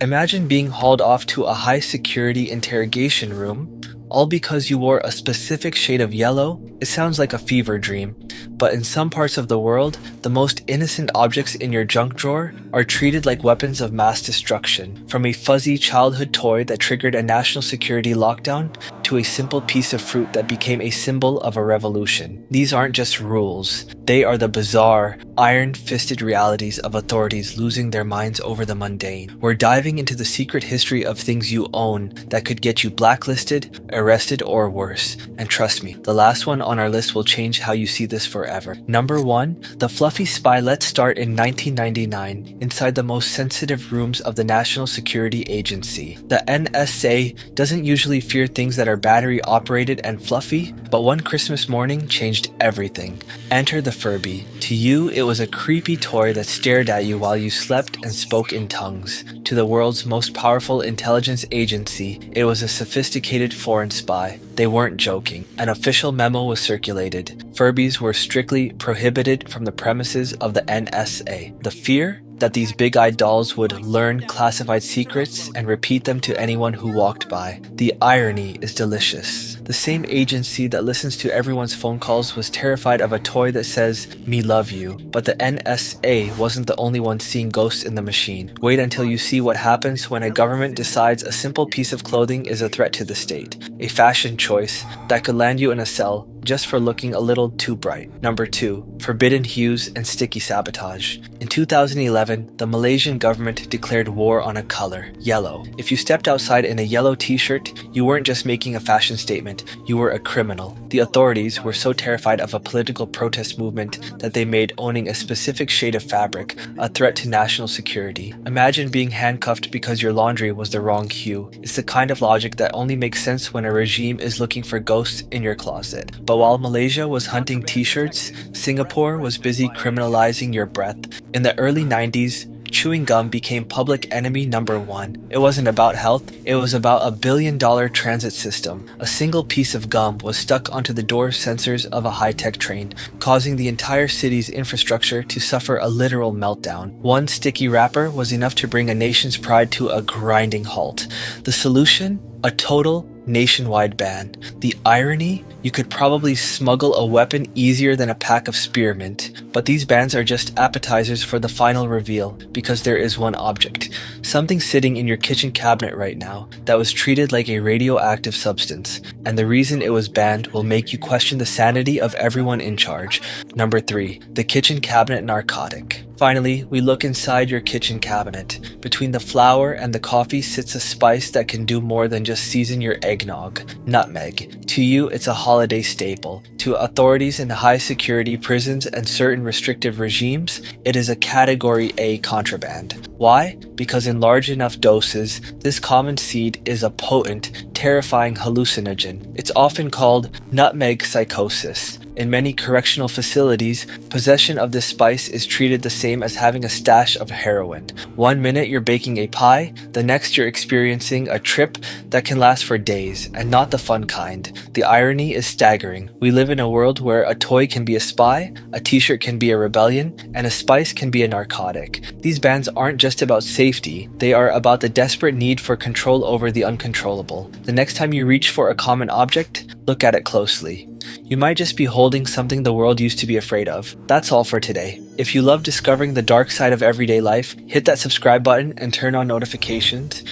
Imagine being hauled off to a high-security interrogation room, all because you wore a specific shade of yellow. It sounds like a fever dream, but in some parts of the world, the most innocent objects in your junk drawer are treated like weapons of mass destruction. From a fuzzy childhood toy that triggered a national security lockdown to a simple piece of fruit that became a symbol of a revolution. These aren't just rules, they are the bizarre, iron-fisted realities of authorities losing their minds over the mundane. We're diving into the secret history of things you own that could get you blacklisted, arrested, or worse. And trust me, the last one on our list will change how you see this forever. Number 1, the fluffy spy. Let's start in 1999, inside the most sensitive rooms of the National Security Agency. The NSA doesn't usually fear things that are battery operated and fluffy, but one Christmas morning changed everything. Enter the Furby. To you, it was a creepy toy that stared at you while you slept and spoke in tongues. To the world's most powerful intelligence agency, it was a sophisticated foreign spy. They weren't joking. An official memo was circulated. Furbies were strictly prohibited from the premises of the NSA. The fear? That these big-eyed dolls would learn classified secrets and repeat them to anyone who walked by. The irony is delicious. The same agency that listens to everyone's phone calls was terrified of a toy that says, "Me love you." But the NSA wasn't the only one seeing ghosts in the machine. Wait until you see what happens when a government decides a simple piece of clothing is a threat to the state. A fashion choice that could land you in a cell just for looking a little too bright. Number 2, forbidden hues and sticky sabotage. In 2011, the Malaysian government declared war on a color, yellow. If you stepped outside in a yellow t-shirt, you weren't just making a fashion statement, you were a criminal. The authorities were so terrified of a political protest movement that they made owning a specific shade of fabric a threat to national security. Imagine being handcuffed because your laundry was the wrong hue. It's the kind of logic that only makes sense when a regime is looking for ghosts in your closet. But while Malaysia was hunting t-shirts, Singapore was busy criminalizing your breath. In the early 90s, chewing gum became public enemy number 1. It wasn't about health, it was about $1 billion transit system. A single piece of gum was stuck onto the door sensors of a high-tech train, causing the entire city's infrastructure to suffer a literal meltdown. One sticky wrapper was enough to bring a nation's pride to a grinding halt. The solution? A total nationwide ban. The irony? You could probably smuggle a weapon easier than a pack of spearmint, but these bans are just appetizers for the final reveal, because there is one object, something sitting in your kitchen cabinet right now, that was treated like a radioactive substance, and the reason it was banned will make you question the sanity of everyone in charge. Number 3, the kitchen cabinet narcotic. Finally, we look inside your kitchen cabinet. Between the flour and the coffee sits a spice that can do more than just season your eggnog. Nutmeg. To you, it's a holiday staple. To authorities in high-security prisons and certain restrictive regimes, it is a Category A contraband. Why? Because in large enough doses, this common seed is a potent, terrifying hallucinogen. It's often called Nutmeg Psychosis. In many correctional facilities, possession of this spice is treated the same as having a stash of heroin. One minute you're baking a pie, the next you're experiencing a trip that can last for days, and not the fun kind. The irony is staggering. We live in a world where a toy can be a spy, a t-shirt can be a rebellion, and a spice can be a narcotic. These bans aren't just about safety, they are about the desperate need for control over the uncontrollable. The next time you reach for a common object, look at it closely. You might just be holding something the world used to be afraid of. That's all for today. If you love discovering the dark side of everyday life, hit that subscribe button and turn on notifications.